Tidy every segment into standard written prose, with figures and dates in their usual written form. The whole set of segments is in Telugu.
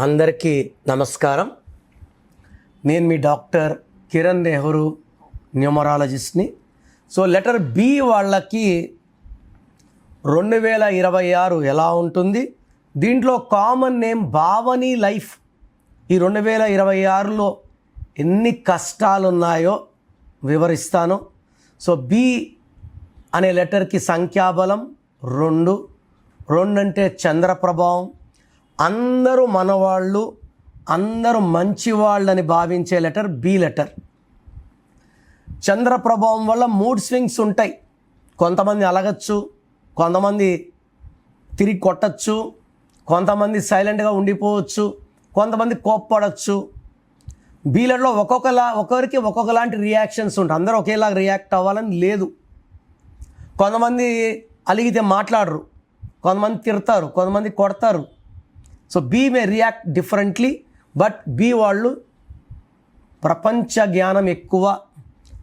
అందరికీ నమస్కారం. నేను మీ డాక్టర్ కిరణ్ నెహ్రూ, న్యూమరాలజిస్ట్ని. సో లెటర్ బి వాళ్ళకి 2026 ఎలా ఉంటుంది? దీంట్లో కామన్ నేమ్ భావని లైఫ్. ఈ 2026లో ఎన్ని కష్టాలు ఉన్నాయో వివరిస్తాను. సో బి అనే లెటర్కి సంఖ్యాబలం 2 అంటే చంద్ర ప్రభావం. అందరూ మనవాళ్ళు, అందరూ మంచివాళ్ళని భావించే లెటర్ బి లెటర్. చంద్ర ప్రభావం వల్ల మూడ్ స్వింగ్స్ ఉంటాయి. కొంతమంది అలగచ్చు, కొంతమంది తిరిగి కొట్టచ్చు, కొంతమంది సైలెంట్గా ఉండిపోవచ్చు, కొంతమంది కోప్పడచ్చు. బి లెటర్లో ఒక్కొక్కరికి ఒక్కొక్కలాంటి రియాక్షన్స్ ఉంటాయి. అందరూ ఒకేలా రియాక్ట్ అవ్వాలని లేదు. కొంతమంది అలిగితే మాట్లాడరు, కొంతమంది తిడతారు, కొంతమంది కొడతారు. So be may react differently. But be వాళ్ళు ప్రపంచ జ్ఞానం ఎక్కువ.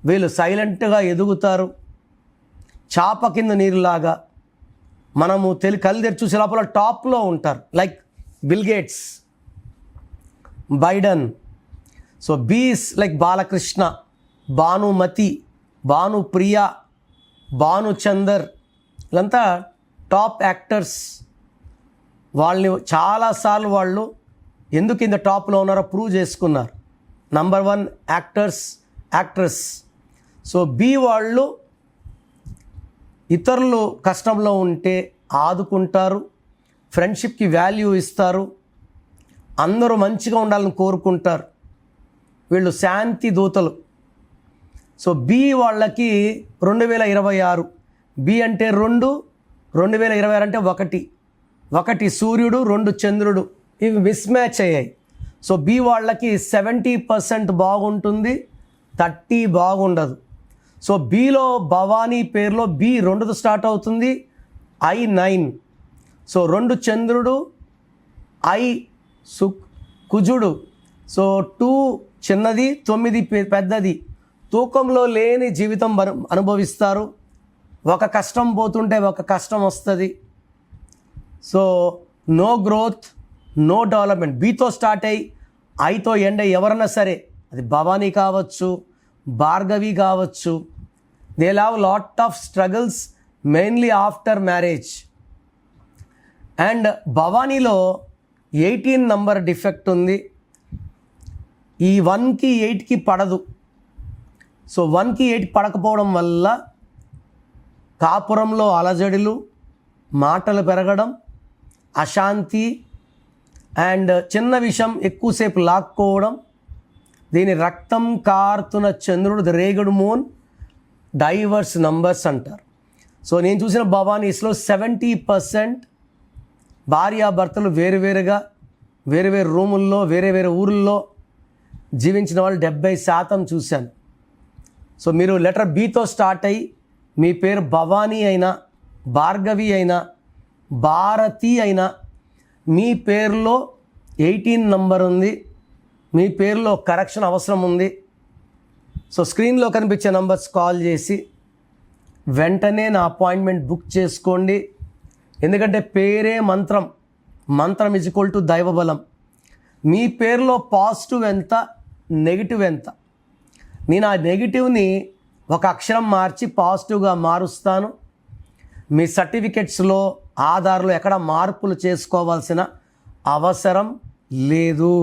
వీళ్ళు సైలెంట్గా ఎదుగుతారు, చాప కింద నీరులాగా. మనము కళ్ళు తెరిచి చూసే లోపల టాప్లో ఉంటారు. Like bill gates, Biden. So బీస్ లైక్ బాలకృష్ణ, భానుమతి, భానుప్రియ, భానుచందర్. వీళ్ళంతా టాప్ యాక్టర్స్. వాళ్ళని చాలాసార్లు వాళ్ళు ఎందుకు ఇంత టాప్లో ఉన్నారో ప్రూవ్ చేసుకున్నారు. Number 1 actress. సో బి వాళ్ళు ఇతరులు కష్టంలో ఉంటే ఆదుకుంటారు, ఫ్రెండ్షిప్కి వాల్యూ ఇస్తారు, అందరూ మంచిగా ఉండాలని కోరుకుంటారు. వీళ్ళు శాంతి దూతలు. సో బి వాళ్ళకి 2026. బి అంటే 2, 2026 అంటే 1 సూర్యుడు, 2 చంద్రుడు. ఇవి మిస్ మ్యాచ్ అయ్యాయి. సో బి వాళ్ళకి 70% బాగుంటుంది, 30 బాగుండదు. సో బిలో భవానీ పేరులో బి 2తో స్టార్ట్ అవుతుంది, I9. సో 2 చంద్రుడు, కుజుడు. సో 2 చిన్నది, 9 పెద్దది. తూకంలో లేని జీవితం అనుభవిస్తారు. ఒక కష్టం పోతుంటే ఒక కష్టం వస్తుంది. So no growth, no development. బీతో స్టార్ట్ అయ్యి ఐతో ఎండ్ అయ్యి ఎవరన్నా సరే, అది భవానీ కావచ్చు, భార్గవి కావచ్చు, they have lot of struggles mainly after marriage. And భవానీలో 18 నంబర్ డిఫెక్ట్ ఉంది. ఈ 1కి 8కి పడదు. సో 1కి 8 పడకపోవడం వల్ల కాపురంలో అలజడులు, మాటలు పెరగడం, అశాంతి, అండ్ చిన్న విషయం ఎక్కువసేపు లాక్కోవడం. దీని రక్తం కారుతున్న చంద్రుడు, ద రేగుడు మూన్, డైవర్స్ నంబర్స్ అంటారు. సో నేను చూసిన భవానీస్లో 70% భార్యాభర్తలు వేరువేరుగా, వేరు రూముల్లో, వేరే ఊళ్ళల్లో జీవించిన వాళ్ళు 70% చూశాను. సో మీరు లెటర్ బితో స్టార్ట్ అయ్యి మీ పేరు భవానీ అయినా, భార్గవి అయినా, భారతి అయినా, మీ పేరులో 18 నంబర్ ఉంది, మీ పేరులో కరెక్షన్ అవసరం ఉంది. సో స్క్రీన్లో కనిపించే నంబర్స్ కాల్ చేసి వెంటనే నా అపాయింట్మెంట్ బుక్ చేసుకోండి. ఎందుకంటే పేరే మంత్రం, మంత్రం = దైవబలం. మీ పేరులో పాజిటివ్ ఎంత, నెగిటివ్ ఎంత. నేను ఆ నెగిటివ్ని ఒక అక్షరం మార్చి పాజిటివ్గా మారుస్తాను. మీ సర్టిఫికెట్స్లో, ఆధార్లో ఎక్కడ మార్పులు చేసుకోవాల్సిన అవసరం లేదు.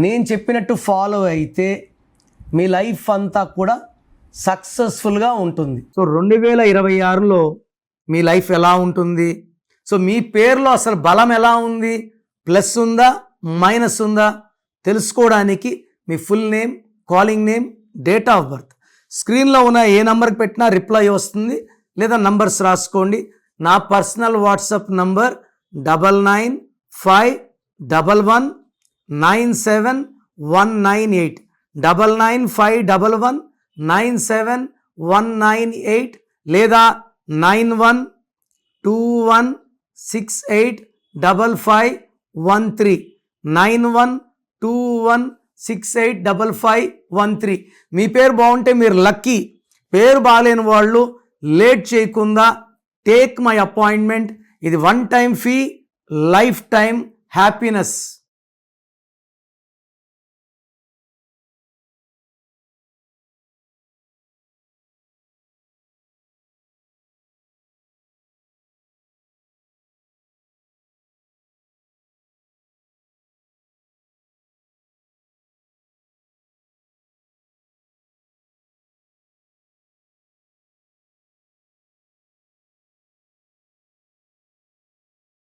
నేను చెప్పినట్టు ఫాలో అయితే మీ లైఫ్ అంతా కూడా సక్సెస్ఫుల్గా ఉంటుంది. సో 2026లో మీ లైఫ్ ఎలా ఉంటుంది? సో మీ పేరులో అసలు బలం ఎలా ఉంది, ప్లస్ ఉందా, మైనస్ ఉందా తెలుసుకోవడానికి మీ full name, calling name, date of birth స్క్రీన్లో ఉన్న ఏ నెంబర్కి పెట్టినా రిప్లై వస్తుంది. లేదా నంబర్స్ రాసుకోండి. నా పర్సనల్ వాట్సాప్ నంబర్ 9951197198, 9951197198, లేదా 9121685513, 9121685513. మీ పేరు బాగుంటే మీరు లక్కీ. పేరు బాగాలేని వాళ్ళు లేట్ చేయకుండా టేక్ మై అపాయింట్మెంట్. ఇది 1 time fee, life time happiness.